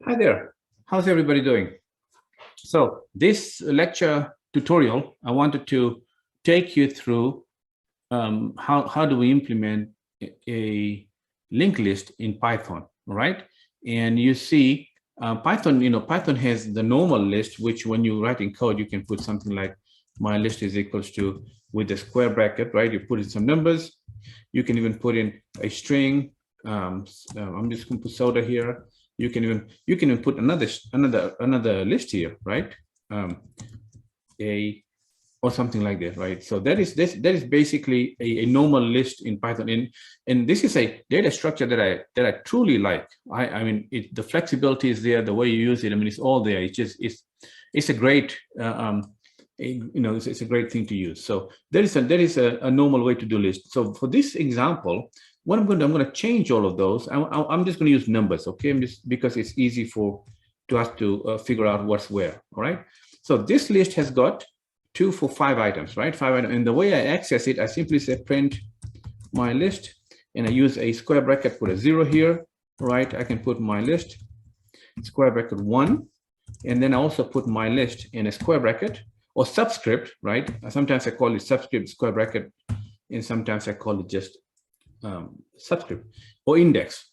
Hi there. How's everybody doing? So this lecture tutorial, I wanted to take you through how do we implement a linked list in Python, right? And you see Python, Python has the normal list, which when you write in code, you can put something like my list is equals to with a square bracket, right? You put in some numbers. You can even put in a string. I'm just going to put soda here. You can even put another list here, right? A or something like that, right? So that is basically a normal list in Python, and this is a data structure that I truly like. I mean, the flexibility is there, the way you use it. I mean, it's all there. It's a great it's a great thing to use. So there is a normal way to do list. So for this example, what I'm going to change all of those. I'm just going to use numbers, okay? I'm just because it's easy to us to figure out what's where. All right. So this list has got 2 for 5 items, right? 5 items. And the way I access it, I simply say print my list, and I use a square bracket, put a 0 here, right? I can put my list, square bracket 1, and then I also put my list in a square bracket or subscript, right? Sometimes I call it subscript, square bracket, and sometimes I call it just subscript or index.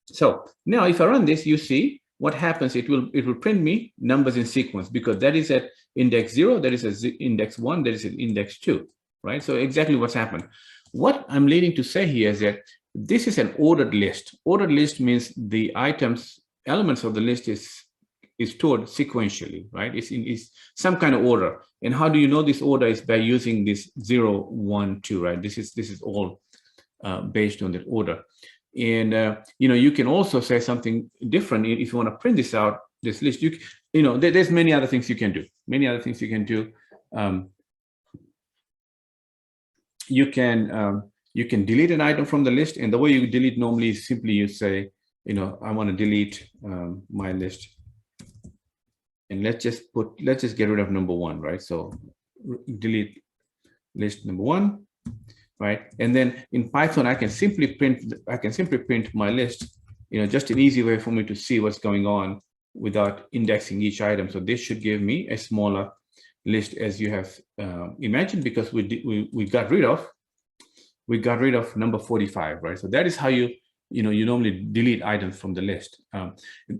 So now if I run this, you see what happens. It will print me numbers in sequence, because that is at index 0, that is at index 1, that is at index 2, right? So exactly what's happened. What I'm leading to say here is that this is an ordered list. Ordered list means the elements of the list is stored sequentially, right? It's some kind of order. And how do you know this order? Is by using this 0, 1, 2, right? This is all based on that order. And you can also say something different if you want to print this out, this list. There's many other things you can do. Many other things you can do. You can delete an item from the list, and the way you delete normally is simply you say, I want to delete my list, and let's just get rid of number 1, right? So delete list number 1. Right, and then in Python, I can simply print my list. Just an easy way for me to see what's going on without indexing each item. So this should give me a smaller list, as you have imagined, because we got rid of number 45, right? So that is how you normally delete items from the list.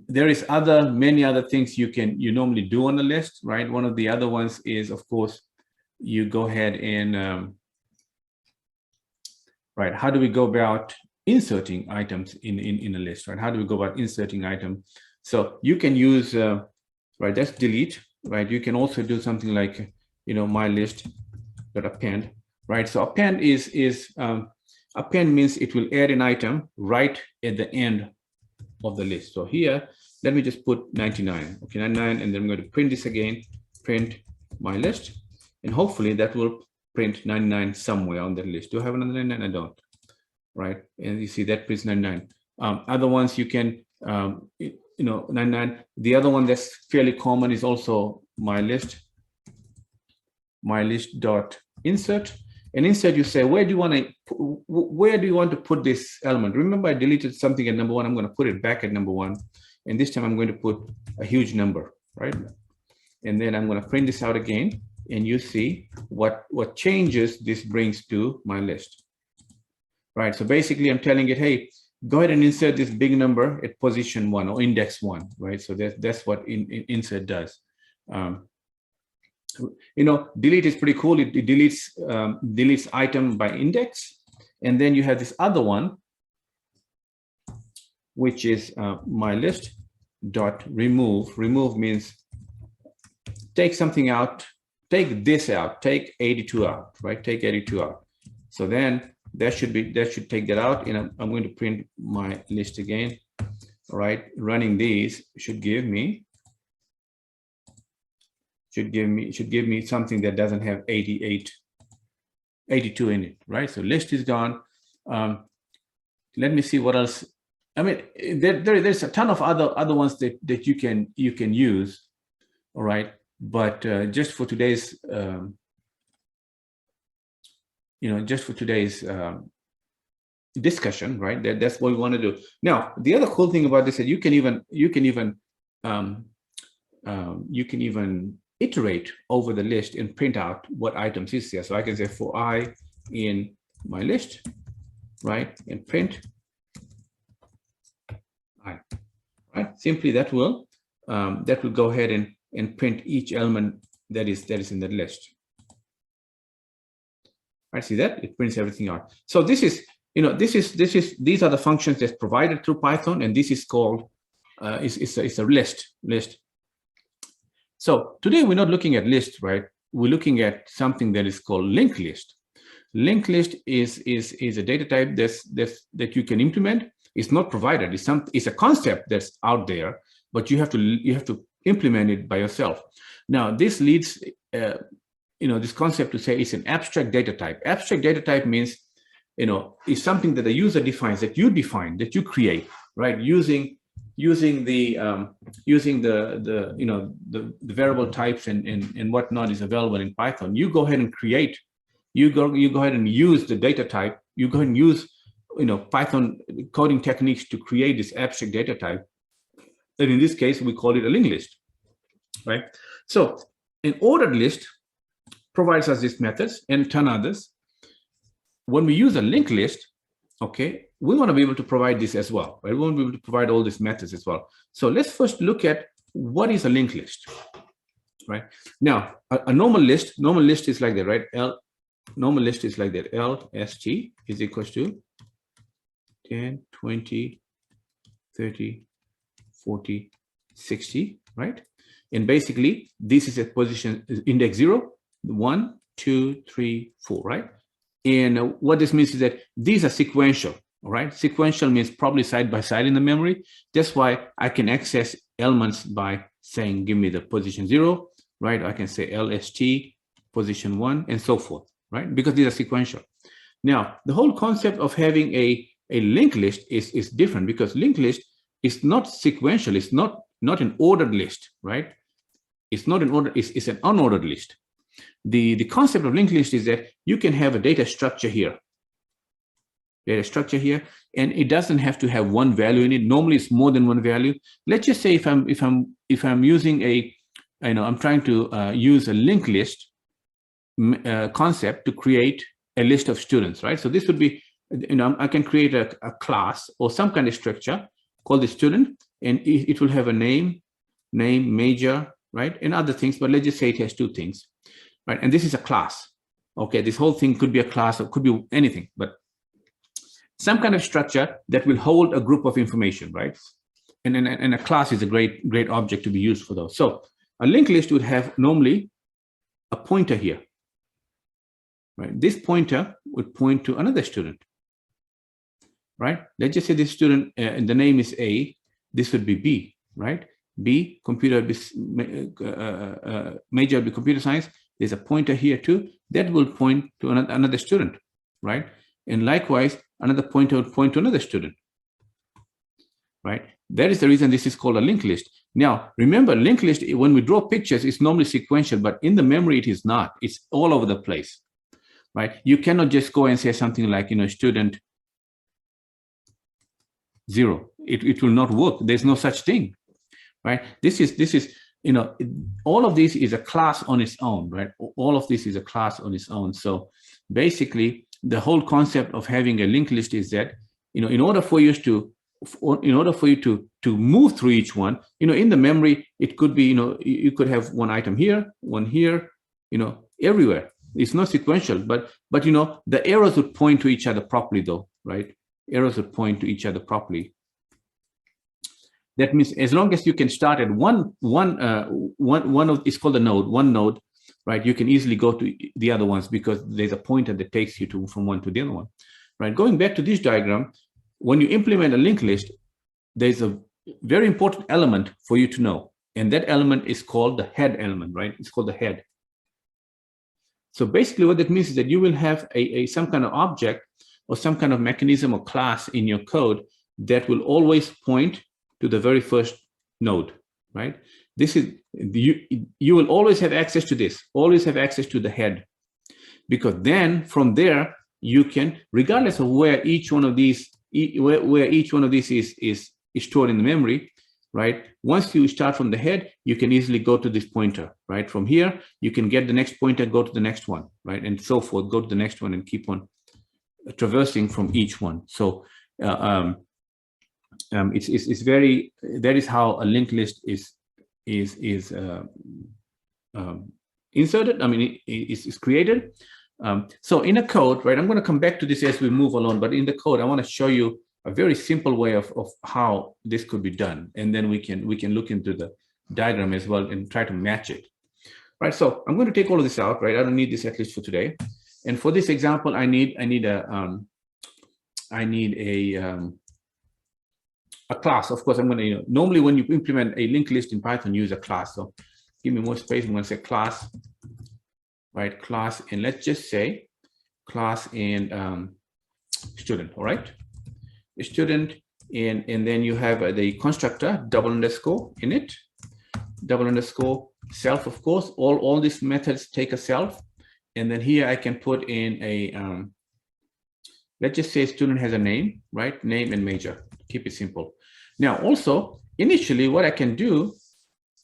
There is many other things you normally do on the list, right? One of the other ones is, of course, you go ahead and right, how do we go about inserting items in a list, right? How do we go about inserting items? So you can use, right, that's delete, right? You can also do something like, my list dot append, right? So append append means it will add an item right at the end of the list. So here, let me just put 99, okay, 99, and then I'm going to print this again, print my list, and hopefully that will print 99 somewhere on the list. Do I have another 99? I don't, right? And you see that prints 99. Other ones you can, 99. The other one that's fairly common is also my list dot insert. And insert, you say, where do you want to put this element? Remember, I deleted something at number 1. I'm going to put it back at number 1, and this time I'm going to put a huge number, right? And then I'm going to print this out again. And you see what changes this brings to my list, right? So basically, I'm telling it, hey, go ahead and insert this big number at position 1 or index 1, right? So that's what insert does. Delete is pretty cool. It deletes item by index, and then you have this other one, which is my list dot remove. Remove means take something out. Take this out, take 82 out, right? Take 82 out. So then that should take that out, and I'm going to print my list again. All right, running these should give me something that doesn't have 82 in it, right? So list is gone. Let me see what else. I mean, there's a ton of other ones that you can use. All right. But just for today's, discussion, right? That's what we want to do. Now, the other cool thing about this is you can even iterate over the list and print out what items is there. So I can say for I in my list, right, and print I, right? Simply that will go ahead and print each element that is in the list. I see that it prints everything out. So this is, these are the functions that's provided through Python, and this is called it's a list. So today we're not looking at list, right? We're looking at something that is called linked list. Linked list is a data type that you can implement. It's not provided. It's a concept that's out there, but you have to implement it by yourself. Now this leads this concept to say it's an abstract data type. Abstract data type means is something that the user defines, that you define, that you create, right? Using the variable types and whatnot is available in Python. You go ahead and create. You go ahead and use the data type. You go ahead and use Python coding techniques to create this abstract data type. And in this case, we call it a linked list, right? So an ordered list provides us these methods and ton others. When we use a linked list, okay, we want to be able to provide this as well, right? We want to be able to provide all these methods as well. So let's first look at what is a linked list, right? Now, a normal list is like that, right? Normal list is like that. LST is equals to 10, 20, 30, 40, 60, right? And basically, this is a position index 0, 1, 2, 3, 4, right? And what this means is that these are sequential, right? Sequential means probably side by side in the memory. That's why I can access elements by saying, give me the position 0, right? I can say LST, position 1, and so forth, right? Because these are sequential. Now, the whole concept of having a linked list is different, because linked list is not sequential. It's not an ordered list, right? It's not an order. It's an unordered list. The concept of linked list is that you can have a data structure here, and it doesn't have to have one value in it. Normally, it's more than one value. Let's just say if I'm using I'm trying to use a linked list concept to create a list of students, right? So this would be, I can create a class or some kind of structure called the student, and it will have a name, major, right, and other things. But let's just say it has two things. Right, and this is a class. Okay, this whole thing could be a class, or could be anything, but some kind of structure that will hold a group of information, right? And a class is a great object to be used for those. So a linked list would have normally a pointer here, right? This pointer would point to another student, right? Let's just say this student, and the name is A. This would be B, right? B, major would be computer science. There's a pointer here too that will point to another student, right? And likewise, another pointer would point to another student, right? That is the reason this is called a linked list. Now, remember, linked list, when we draw pictures, it's normally sequential, but in the memory, it is not. It's all over the place, right? You cannot just go and say something like, student 0. It will not work. There's no such thing, right? This is all of this is a class on its own, right? All of this is a class on its own. So basically, the whole concept of having a linked list is that, in order for you to move through each one, in the memory, it could be, you could have one item here, one here, everywhere. It's not sequential, but the arrows would point to each other properly, though, right? Arrows would point to each other properly. That means as long as you can start at one of, it's called a node, one node, right? You can easily go to the other ones because there's a pointer that takes you from one to the other one, right? Going back to this diagram, when you implement a linked list, there's a very important element for you to know, and that element is called the head element, right? It's called the head. So basically, what that means is that you will have some kind of object or some kind of mechanism or class in your code that will always point to the very first node, right? This is, you will always have access to this, always have access to the head, because then from there, you can, regardless of where each one of these is stored in the memory, right? Once you start from the head, you can easily go to this pointer, right? From here, you can get the next pointer, go to the next one, right? And so forth, go to the next one and keep on traversing from each one. So it's very, that is how a linked list is inserted. I mean, it's created. So in a code, right, I'm going to come back to this as we move along, but in the code, I want to show you a very simple way of how this could be done. And then we can look into the diagram as well and try to match it. Right, so I'm going to take all of this out, right? I don't need this at least for today. And for this example, I need a class. Of course, I'm going to, normally when you implement a linked list in Python, use a class. So give me more space. I'm going to say class, right? Class, and let's just say class and student, all right? Student, and then you have the constructor double underscore in it, double underscore self, of course. All these methods take a self, and then here I can put in a let's just say student has a name, right? Name and major. Keep it simple. Now, also initially, what I can do,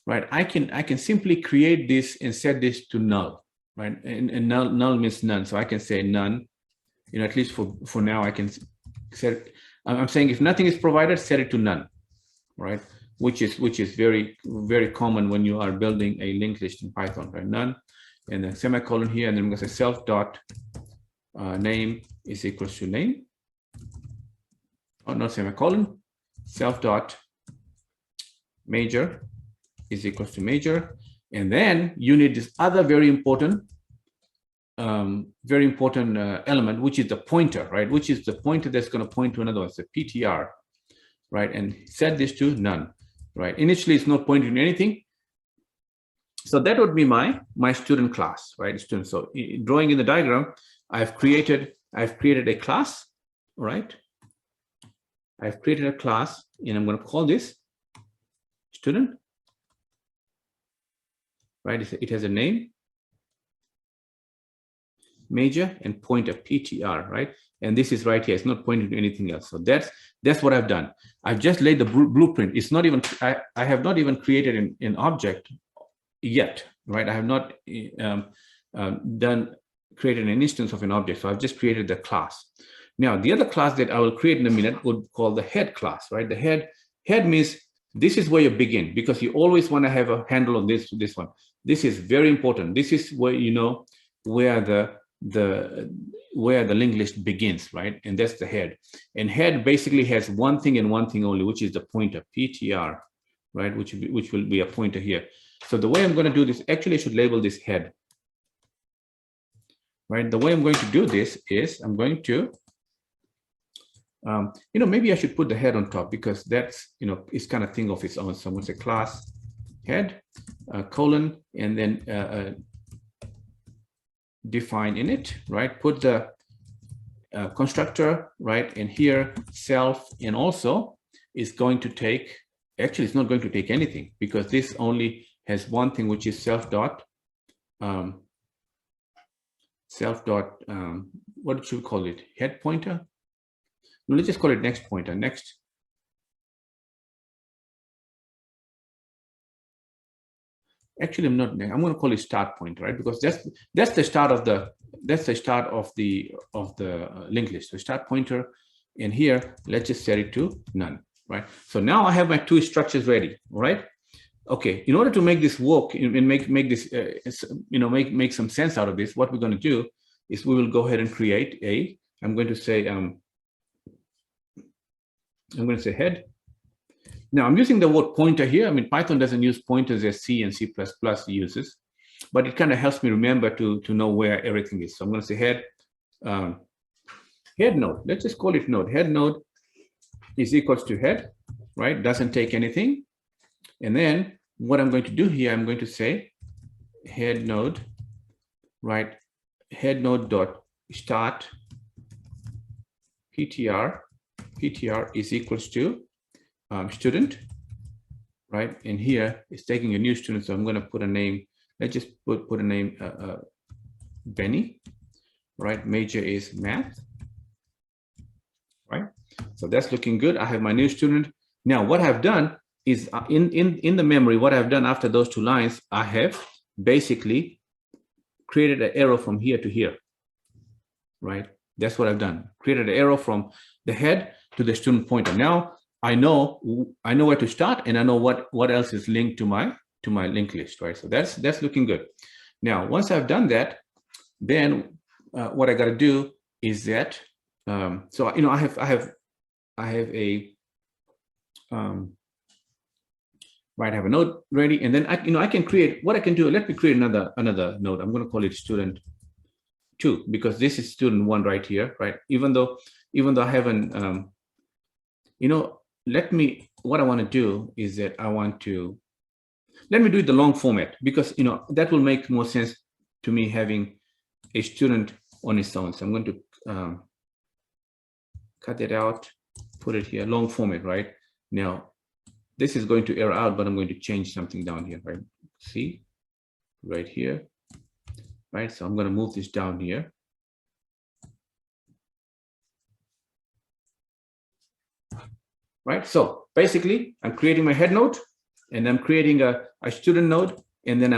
right? I can simply create this and set this to null, right? And null means none, so I can say none. At least for now, I can set. I'm saying if nothing is provided, set it to none, right? Which is very, very common when you are building a linked list in Python, right? None, and then semicolon here, and then I'm going to say self dot name is equals to name. Oh, not semicolon. Self dot major is equals to major, and then you need this other very important element, which is the pointer, right? Which is the pointer that's going to point to another one. It's a PTR, right? And set this to none, right? Initially, it's not pointing to anything. So that would be my student class, right? Student. So drawing in the diagram, I've created a class, right? I've created a class, and I'm going to call this student, right? It has a name, major, and pointer PTR, right? And this is right here. It's not pointing to anything else. So that's what I've done. I've just laid the blueprint. It's not even, I have not even created an object yet, right? I have not created an instance of an object. So I've just created the class. Now, the other class that I will create in a minute would call the head class, right? The head means this is where you begin, because you always want to have a handle on this one. This is very important. This is where where the linked list begins, right? And that's the head. And head basically has one thing and one thing only, which is the pointer, PTR, right? Which will be a pointer here. So the way I'm going to do this, actually I should label this head, right? The way I'm going to do this is I'm going to, maybe I should put the head on top, because that's, it's kind of thing of its own. So I'm going to say class head, colon, and then define in it, right? Put the constructor, right? And here self, and also is going to take, actually it's not going to take anything, because this only has one thing, which is self dot, what should we call it? Head pointer? No, let's just call it next pointer, next. Actually, I'm going to call it start pointer, right? Because that's the start of the linked list. So start pointer, and here let's just set it to none, right? So now I have my two structures ready, right? Okay, in order to make this work and make this make some sense out of this, what we're going to do is we will go ahead and create I'm going to say head. Now I'm using the word pointer here. I mean, Python doesn't use pointers as C and C++ uses, but it kind of helps me remember to know where everything is. So I'm going to say head node. Let's just call it node. Head node is equals to head, right? Doesn't take anything. And then what I'm going to do here, I'm going to say head node, right? Head node dot start PTR is equals to student, right? And here it's taking a new student, so I'm going to put a name. Let's just put a name Benny, right? Major is math, right? So that's looking good. I have my new student. Now what I've done is in the memory, what I've done after those two lines, I have basically created an arrow from here to here, right? That's what I've done. Created an arrow from the head to the student pointer. Now I know where to start, and I know what else is linked to my linked list, right? So that's looking good. Now once I've done that, then what I got to do is that so I have a right, I have a node ready, and then I can create what I can do. Let me create another node. I'm going to call it student 2 because this is student 1 right here, right? Even though I haven't what I want to do is that let me do it the long format, because that will make more sense to me having a student on its own. So I'm going to cut that out, put it here, long format, right? Now this is going to error out, but I'm going to change something down here, right? See, right here, right? So I'm going to move this down here. Right, so basically I'm creating my head node, and I'm creating a student node, and then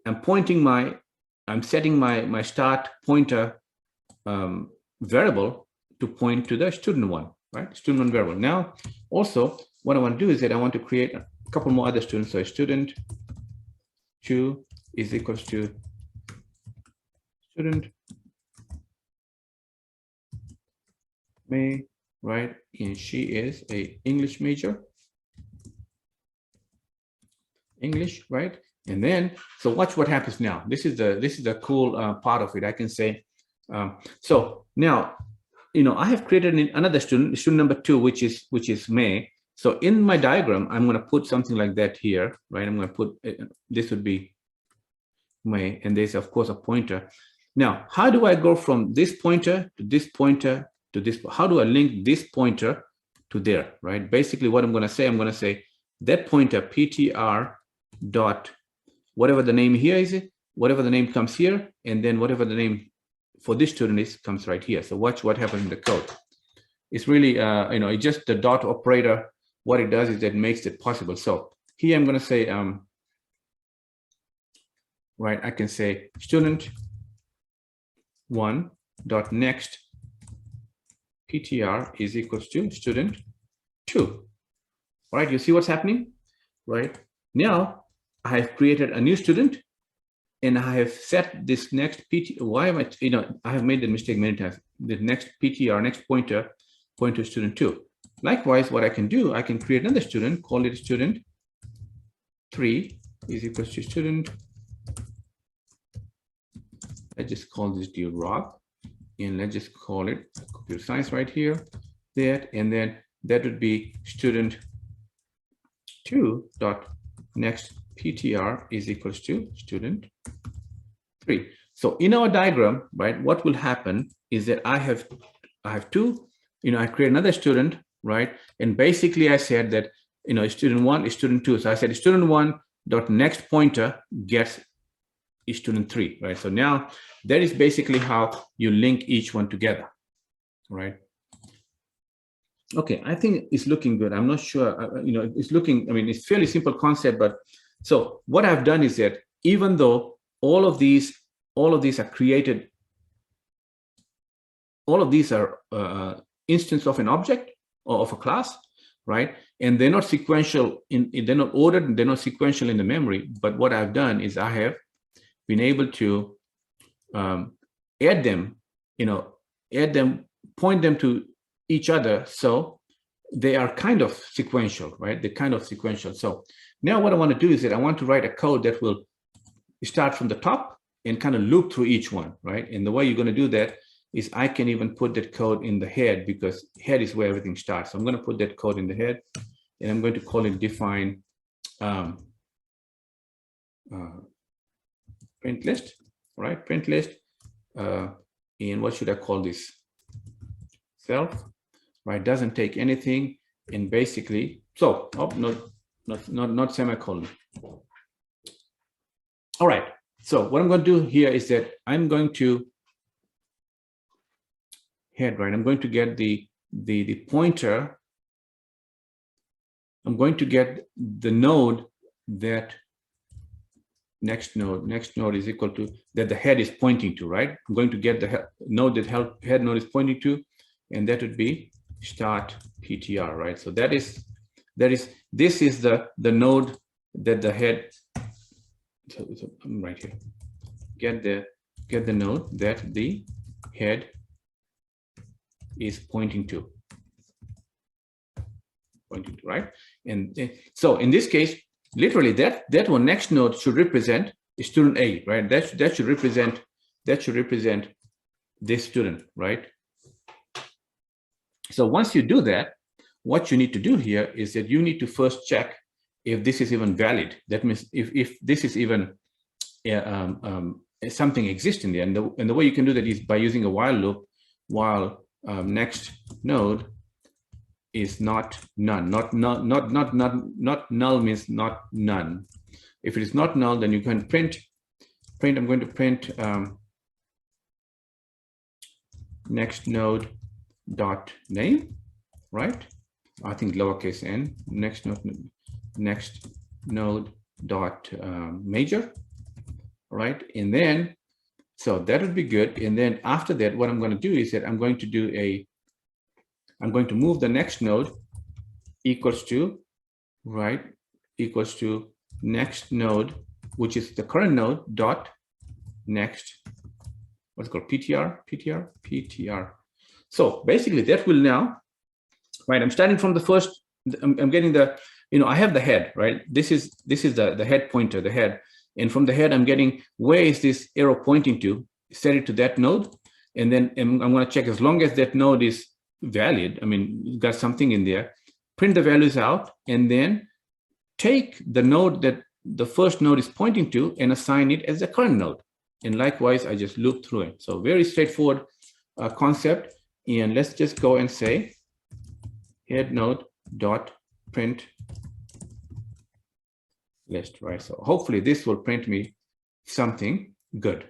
I'm setting my start pointer variable to point to the student 1, right? Student 1 variable. Now also what I want to do is that I want to create a couple more other students. So student 2 is equals to student May, right? And she is a English major. English, right? And then, so watch what happens now. This is the cool part of it. I can say, so now, I have created another student number 2, which is May. So in my diagram, I'm going to put something like that here, right? I'm going to put this would be May, and there's of course a pointer. Now, how do I go from this pointer to this pointer to this? How do I link this pointer to there, right? Basically, what I'm going to say that pointer ptr dot whatever the name here is, whatever the name comes here, and then whatever the name for this student is comes right here. So watch what happens in the code. It's really it's just the dot operator. What it does is that makes it possible. So here I'm going to say right, I can say student 1 dot next ptr is equals to student 2. All right, you see what's happening, right? Now I have created a new student, and I have set this next PT. Why am I? I have made the mistake many times. The next ptr, next pointer, point to student 2. Likewise, what I can do, I can create another student, call it student 3 is equals to student. Let's just call this deal Rob, and let's just call it computer science right here, that, and then that would be student 2 dot next ptr is equals to student 3. So in our diagram, right, what will happen is that I have two, I create another student, right? And basically I said that, student 1 is student 2. So I said student 1 dot next pointer gets student 3, right? So now that is basically how you link each one together, right? Okay, I think it's looking good. I'm not sure, it's looking, it's fairly simple concept, but so what I've done is that even though all of these are created, all of these are instance of an object or of a class, right? And they're not sequential they're not ordered, they're not sequential in the memory. But what I've done is I have been able to add them, point them to each other, so they are kind of sequential, right? They're kind of sequential. So now what I want to do is that I want to write a code that will start from the top and kind of loop through each one, right? And the way you're going to do that is I can even put that code in the head, because head is where everything starts. So I'm going to put that code in the head, and I'm going to call it define print list, right? Print list. And what should I call this? Self, right? Doesn't take anything, and basically, so not semicolon. All right. So what I'm going to do here is that I'm going to head, right? I'm going to get the pointer. I'm going to get the node that next node is equal to that the head is pointing to, right? I'm going to get the node that head node is pointing to, and that would be start PTR, right? So this is the node that the head. So I'm right here. Get the node that the head is pointing to, right? And so in this case, literally that one next node should represent student A, right? That should represent this student, right? So once you do that, what you need to do here is that you need to first check if this is even valid. That means if this is even something exists in there, and the way you can do that is by using a while loop. While next node is not none. Not null means not none. If it is not null, then you can print. I'm going to print next node dot name, right? I think lowercase n. Next node dot major, right? And then so that would be good. And then after that, what I'm going to do is that I'm going to move the next node equals to, right, equals to next node, which is the current node dot next, what's called PTR. So basically that will now, right, I'm starting from the first, I'm getting the, I have the head, right? This is the head pointer, the head. And from the head, I'm getting where is this arrow pointing to, set it to that node. And then I'm going to check as long as that node is valid, I mean, you got something in there, print the values out, and then take the node that the first node is pointing to and assign it as the current node. And likewise, I just loop through it. So very straightforward concept. And let's just go and say head node dot print list, right? So hopefully this will print me something good,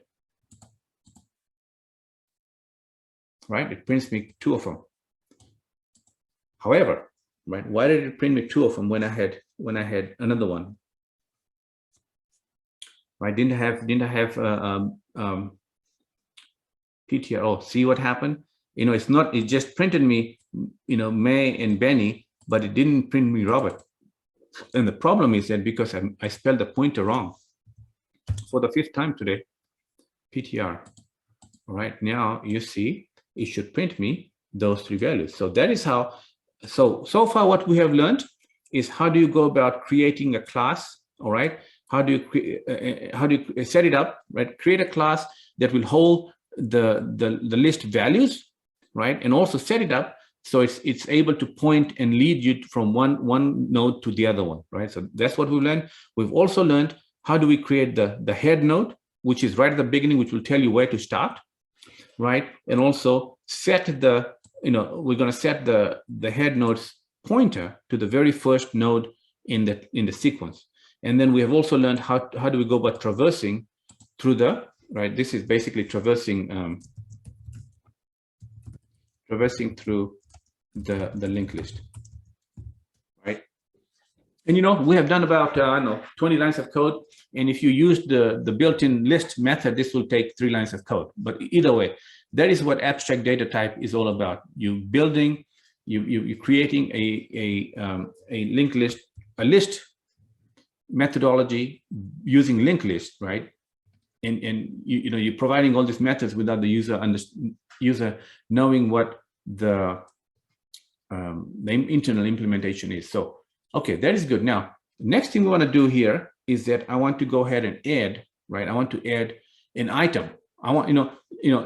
right? It prints me 2 of them. However, right, why did it print me 2 of them when I had another one? Right? Didn't I have PTR? Oh, see what happened? It's not. It just printed me, May and Benny, but it didn't print me Robert. And the problem is that because I spelled the pointer wrong for the 5th time today, PTR. All right, now you see it should print me those 3 values. So that is how. So far what we have learned is how do you go about creating a class. All right, how do you set it up, right? Create a class that will hold the list values, right? And also set it up so it's able to point and lead you from one node to the other one, right? So that's what we've learned. We've also learned how do we create the head node, which is right at the beginning, which will tell you where to start, right? And also set the, we're going to set the head node's pointer to the very first node in the sequence. And then we have also learned how do we go about traversing through the, right? This is basically traversing through the linked list, right? And we have done about 20 lines of code, and if you use the built-in list method, this will take 3 lines of code. But either way, that is what abstract data type is all about. You creating a linked list, a list methodology using linked list, right? And you're providing all these methods without the user knowing what the internal implementation is. So, okay, that is good. Now, next thing we want to do here is that I want to go ahead and add, right? I want to add an item. I want,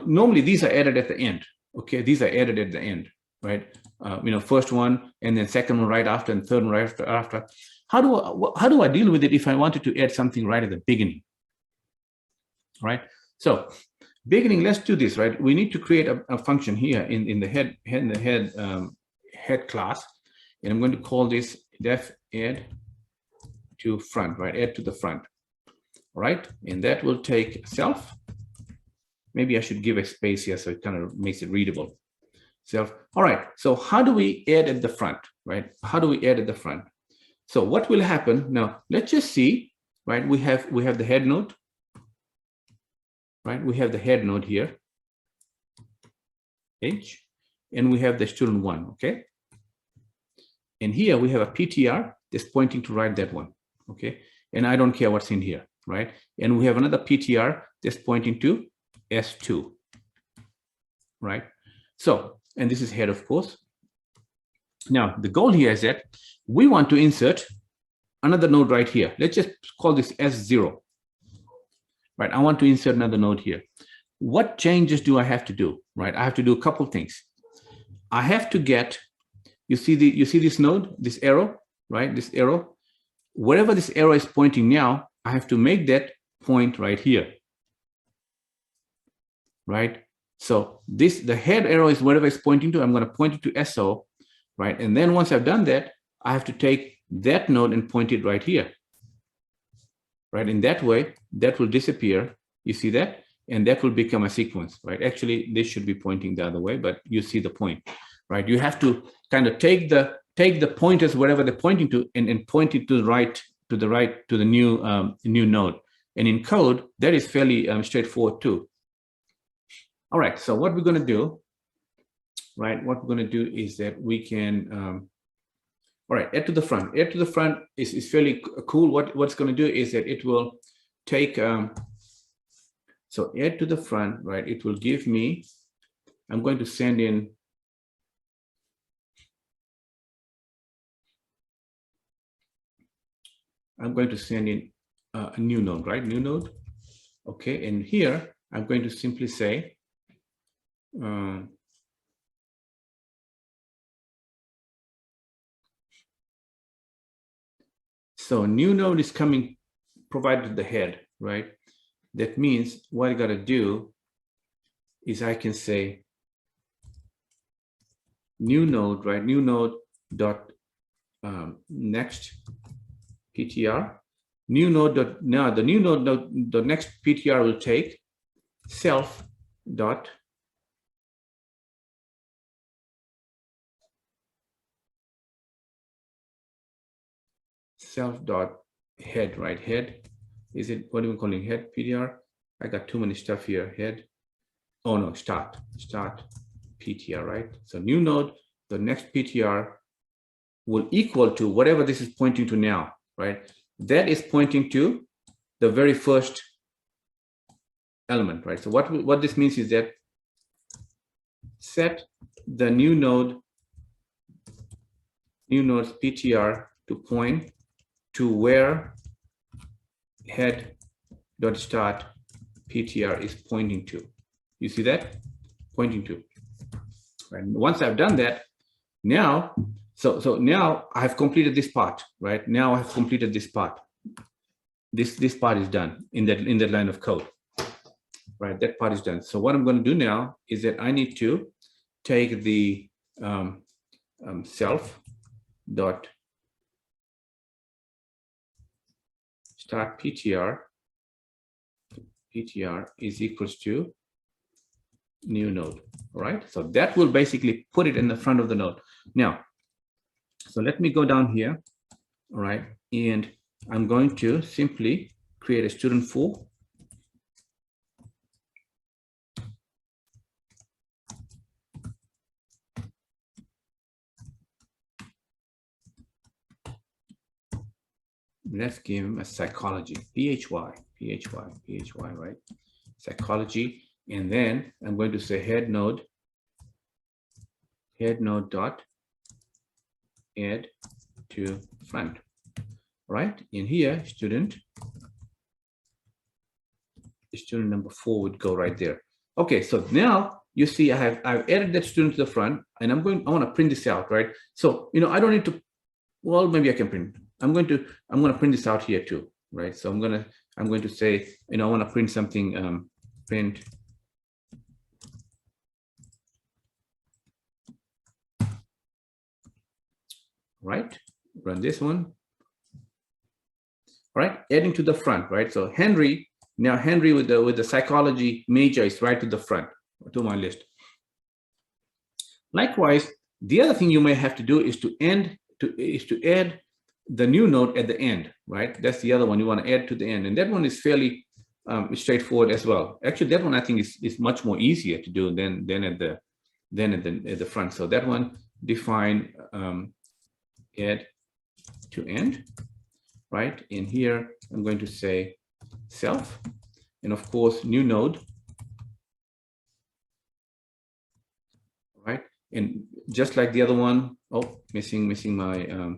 normally these are added at the end. Okay, these are added at the end, right? First one, and then second one right after, and third one right after. How do I deal with it if I wanted to add something right at the beginning? Right. So, beginning. Let's do this. Right. We need to create a function here in the head class, and I'm going to call this def add to front. Right. Add to the front. Right. And that will take self. Maybe I should give a space here so it kind of makes it readable. self. All right, so how do we add at the front, right? How do we add at the front? So what will happen now? Let's just see, right? We have the head node, right? We have the head node here, H, and we have the student one, okay? And here we have a PTR that's pointing to right that one, okay? And I don't care what's in here, right? And we have another PTR that's pointing to S2, right? So, and this is head, of course. Now, the goal here is that we want to insert another node right here. Let's just call this S0, right? I want to insert another node here. What changes do I have to do, right? I have to do a couple things. I have to get, you see this node, this arrow, right? This arrow, wherever this arrow is pointing now, I have to make that point right here, right? So the head arrow is wherever it's pointing to. I'm going to point it to SO, right? And then once I've done that, I have to take that node and point it right here, right? In that way, that will disappear. You see that? And that will become a sequence, right? Actually, this should be pointing the other way, but you see the point, right? You have to kind of take the pointers wherever they're pointing to and point it to the new node. And in code, that is fairly straightforward too. All right, so what we're going to do, right? What we're going to do is that we can, all right, add to the front. Add to the front is fairly cool. What's going to do is that it will take, so add to the front, right? It will give me, I'm going to send in, a new node, right? New node. Okay, and here I'm going to simply say, so new node is coming provided the head, right? That means what I got to do is I can say new node, right? New node dot next PTR. New node dot, now the new node the next PTR will take self dot head, right? Head. Is it, what are we calling head PTR? I got too many stuff here. Head. Oh no, start PTR, right? So new node, the next PTR will equal to whatever this is pointing to now, right? That is pointing to the very first element, right? So what this means is that set the new node's PTR to point to where head dot start PTR is pointing to. You see that? Pointing to. And once I've done that, now, so now I've completed this part, right? Now I've completed this part. This part is done in that line of code, right? That part is done. So what I'm going to do now is that I need to take the self dot start PTR is equals to new node, all right? So that will basically put it in the front of the node. Now, so let me go down here, all right? And I'm going to simply create a student for. Let's give him a psychology, PHY, right? Psychology. And then I'm going to say head node dot add to front, right? In here, student number 4 would go right there. Okay, so now you see I've added that student to the front, and I want to print this out, right? So I don't need to. Well, maybe I can print. I'm going to print this out here too, right? So I'm going to say, I want to print something, print right? Run this one. All right, adding to the front, right? So Henry with the psychology major is right to the front to my list. Likewise, the other thing you may have to do is to add the new node at the end, right? That's the other one you want to add to the end, and that one is fairly straightforward as well. Actually, that one I think is much more easier to do than at the front. So that one, define add to end, right? In here, I'm going to say self, and of course, new node, right? And just like the other one, oh, missing my,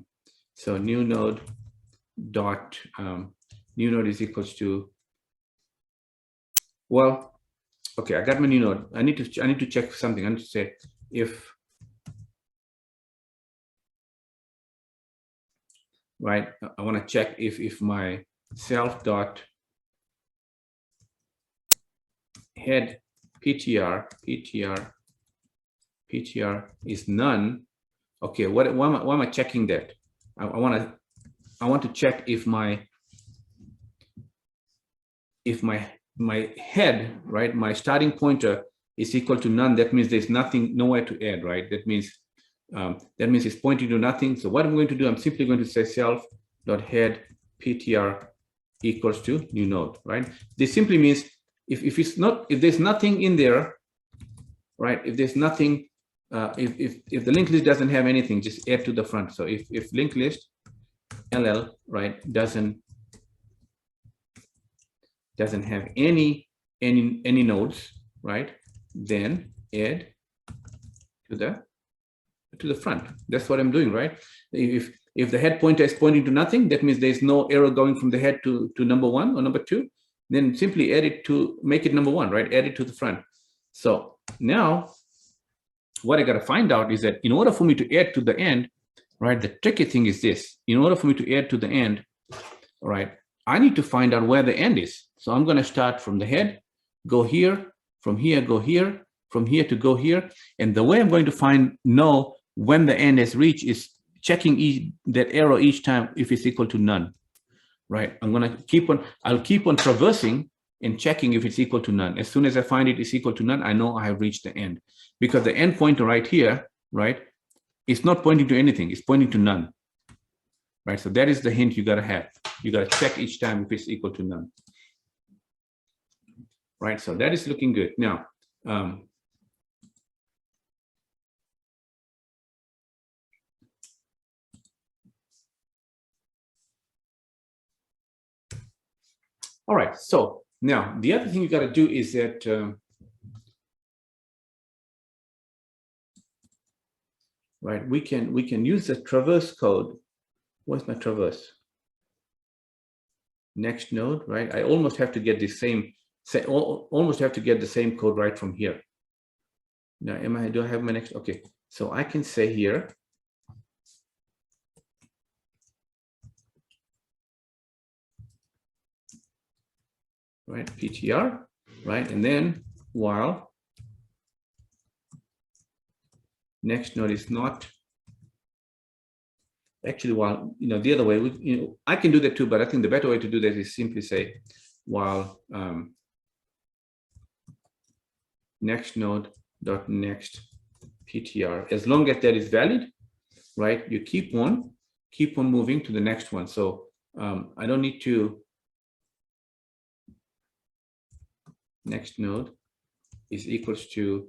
so new node dot, new node is equals to, well, okay, I got my new node. I need to check something. I need to say if, right, I want to check if my self dot head ptr is none. Okay, why am I checking that? I want to check if my head, right, my starting pointer is equal to none. That means there's nothing, nowhere to add, right? That means it's pointing to nothing. So what I'm going to do, I'm simply going to say self.head ptr equals to new node, right? This simply means if there's nothing in there, right? If there's nothing, if the linked list doesn't have anything, just add to the front. So if linked list ll, right, doesn't have any nodes, right, then add to the front. That's what I'm doing, right? If the head pointer is pointing to nothing, that means there's no arrow going from the head to number 1 or number 2. Then simply add it to make it number 1, right? Add it to the front. So now what I got to find out is that in order for me to add to the end, right, the tricky thing is this. In order for me to add to the end, right, I need to find out where the end is. So I'm going to start from the head, go here, from here, go here, from here to go here. And the way I'm going to know when the end is reached is checking that arrow each time if it's equal to none, right? I'll keep on traversing and checking if it's equal to none. As soon as I find it is equal to none, I know I have reached the end, because the end pointer right here, right, it's not pointing to anything, it's pointing to none, right? So that is the hint you got to have. You got to check each time if it's equal to none, right? So that is looking good. Now, all right, so now the other thing you got to do is that right, we can use the traverse code. Where's my traverse? Next node, right? I almost have to get the same code right from here. Now, do I have my next? Okay, so I can say here, right, PTR, right, and then while next node is not, actually, while, the other way, I can do that too, but I think the better way to do that is simply say while next node dot next PTR. As long as that is valid, right, you keep on moving to the next one. So I don't need to, next node is equals to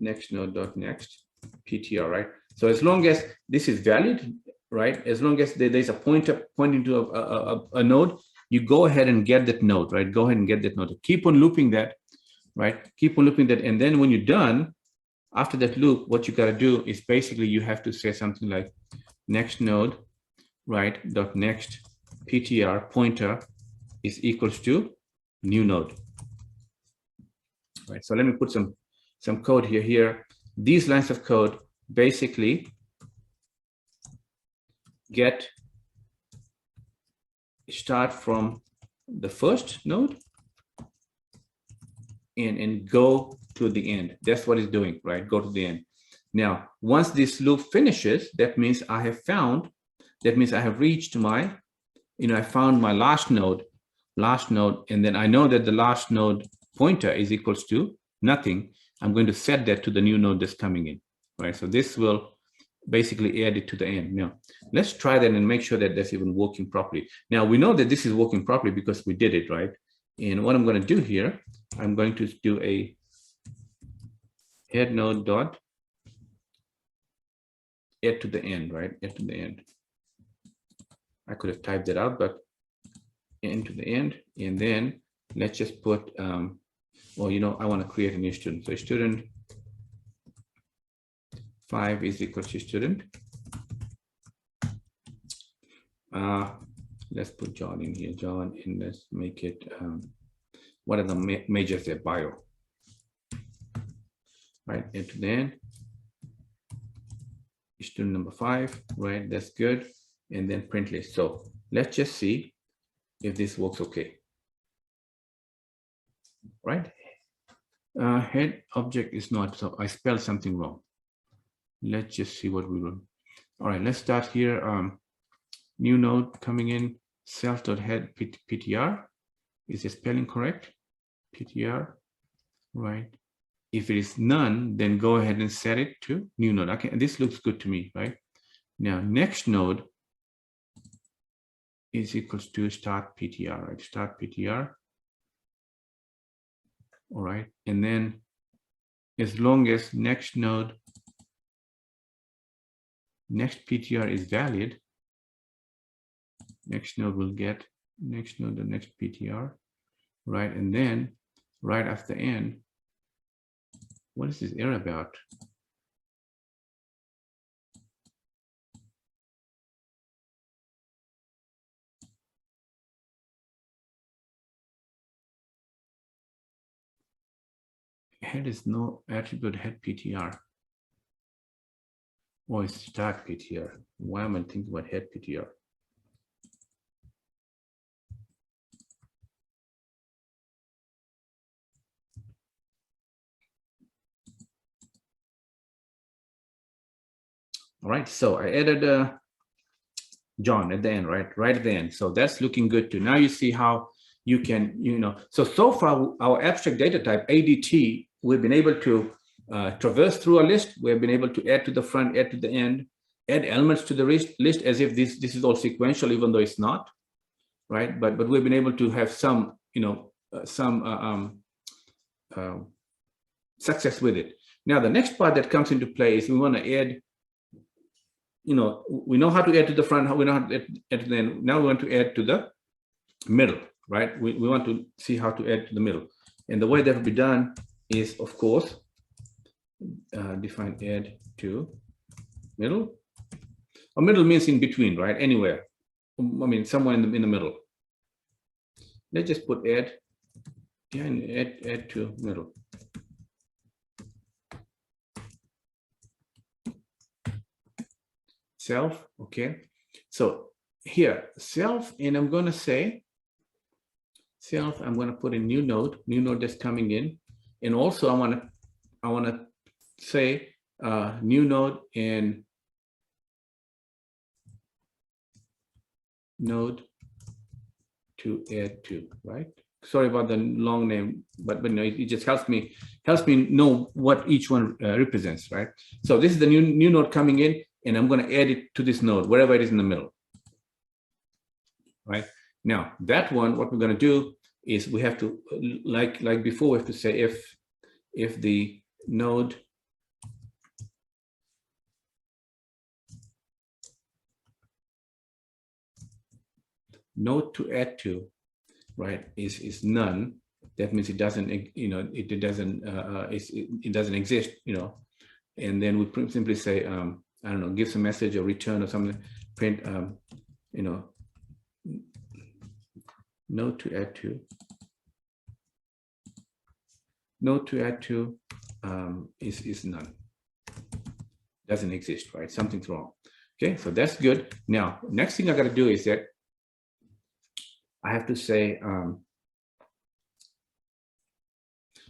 next node dot next PTR, right? So as long as this is valid, right, as long as there's a pointer pointing to a node, you go ahead and get that node, right? Go ahead and get that node. Keep on looping that, right? Keep on looping that. And then when you're done, after that loop, what you got to do is basically you have to say something like next node, right, dot next PTR pointer is equals to new node, right? So let me put some code here. These lines of code basically start from the first node and go to the end. That's what it's doing, right? Go to the end. Now, once this loop finishes, that means I have reached my, I found my last node, and then I know that the last node pointer is equals to nothing, I'm going to set that to the new node that's coming in, right? So this will basically add it to the end. Now, let's try that and make sure that that's even working properly. Now, we know that this is working properly because we did it, right? And what I'm going to do here, I'm going to do a head node dot add to the end, right? Add to the end. I could have typed that out, but into the end, and then let's just put, well, you know, I want to create a new student. So student 5 is equal to student. Let's put John in here, John, and let's make it, what are the majors there? Bio, right? Into the end, student number 5, right? That's good. And then print list. So let's just see if this works okay, right? Head object is not, so I spelled something wrong. Let's just see what we run. All right, let's start here. New node coming in, self.head ptr. Is the spelling correct? PTR, right? If it is none, then go ahead and set it to new node. Okay, this looks good to me, right? Now, next node is equals to start PTR, right? Start PTR. All right, and then as long as next node, next PTR is valid, next node will get next node, the next PTR, right? And then right after end, what is this error about? Head is no attribute head PTR. Or it's start PTR. Why am I thinking about head PTR? All right, so I added John at the end, right? Right at the end. So that's looking good too. Now you see how you can, you know, so far our abstract data type ADT, we've been able to traverse through a list. We've been able to add to the front, add to the end, add elements to the list as if this is all sequential, even though it's not, right? But we've been able to have some, you know, success with it. Now the next part that comes into play is we want to add, you know, we know how to add to the front, how we know how to add to the end. Now we want to add to the middle, right? We want to see how to add to the middle. And the way that will be done is, of course, define add to middle. Or middle means in between, right? Anywhere. I mean, somewhere in the middle. Let's just put add, yeah, and add to middle. Self, okay. So here, self, and I'm going to say self, I'm going to put a new node that's coming in. And also I want to say new node and node to add to, right? Sorry about the long name, but no, it just helps me know what each one represents, right? So this is the new node coming in, and I'm going to add it to this node, wherever it is in the middle, right? Now that one, what we're going to do is we have to, like before, we have to say if the node to add to, right, is none, that means it doesn't, you know, it doesn't exist, you know. And then we simply say, I don't know, give some message or return or something, print, you know, node to add to. Node to add to is none. Doesn't exist, right? Something's wrong. Okay, so that's good. Now, next thing I got to do is that I have to say,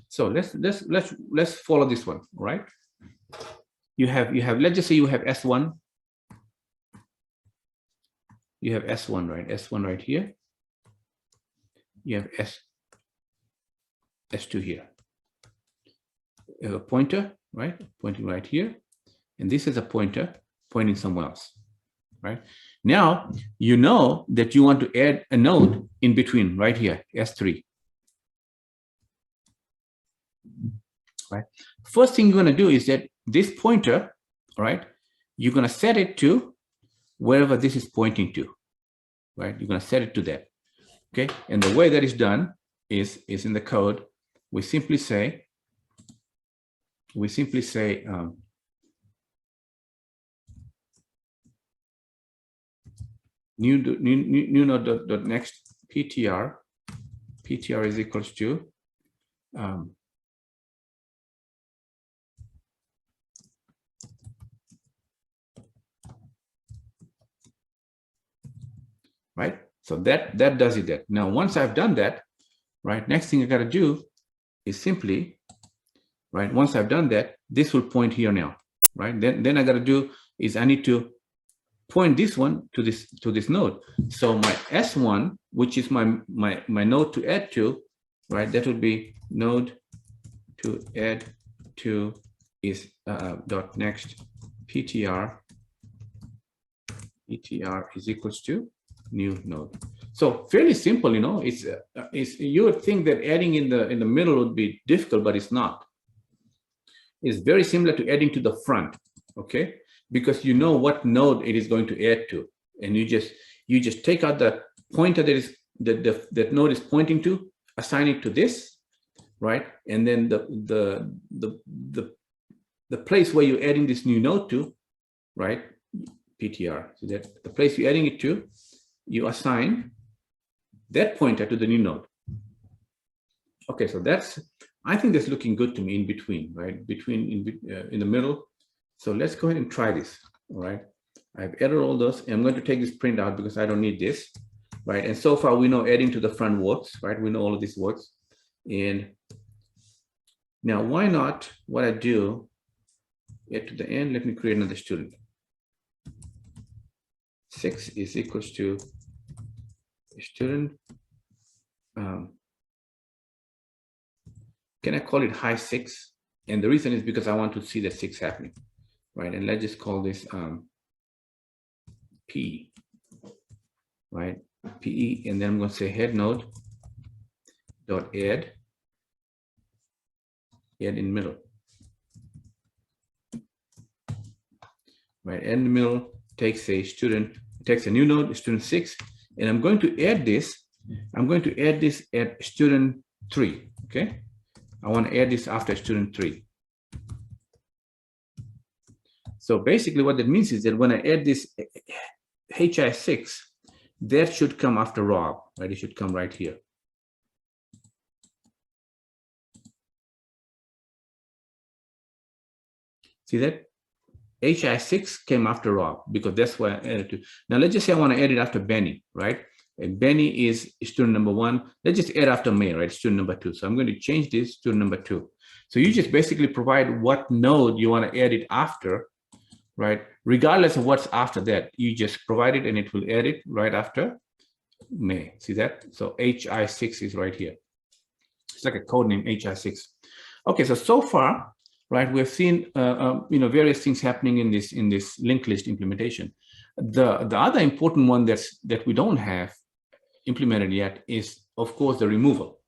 so let's follow this one, all right? You have, let's just say you have S1. You have S1, right? S1 right here. You have S2 here. a pointer, right? Pointing right here. And this is a pointer pointing somewhere else, right? Now, you know that you want to add a node in between right here, S3. Right? First thing you're going to do is that this pointer, right, you're going to set it to wherever this is pointing to, right? You're going to set it to that, okay? And the way that is done is in the code. We simply say new node dot next ptr is equals to right? So that does it. That now once I've done that, right, next thing I got to do is simply, right, once I've done that, this will point here now, right? Then I got to do is I need to point this one to this node. So my S1, which is my node to add to, right, that would be node to add to is dot next ptr is equals to new node. So fairly simple, you know. It's you would think that adding in the middle would be difficult, but it's not. It's very similar to adding to the front, okay? Because you know what node it is going to add to, and you just take out the pointer that node is pointing to, assign it to this, right? And then the place where you're adding this new node to, right? PTR. So that the place you're adding it to, you assign that pointer to the new node. Okay, so I think that's looking good to me in between, right? In the middle. So let's go ahead and try this. All right, I've added all those, and I'm going to take this print out because I don't need this, right? And so far we know adding to the front works, right? We know all of this works. And now why not? What I do, add to the end. Let me create another student. 6 is equals to student. Can I call it high 6? And the reason is because I want to see the 6 happening, right? And let's just call this P, right? PE, and then I'm going to say head node dot add in middle, right? Add in the middle takes a student, takes a new node, student 6, and I'm going to add this. I'm going to add this at student 3. Okay, I want to add this after student 3. So basically what that means is that when I add this HI6, that should come after Rob, right? It should come right here. See that? HI6 came after Rob because that's why I added to. Now let's just say I want to add it after Benny, right? And Benny is student number 1. Let's just add after May, right? Student number 2. So I'm going to change this to number 2. So you just basically provide what node you want to add it after, right? Regardless of what's after that, you just provide it and it will add it right after May. See that? So HI6 is right here. It's like a code name, HI6. Okay, so far, right, we've seen various things happening in this linked list implementation. The other important one that we don't have implemented yet is, of course, the removal,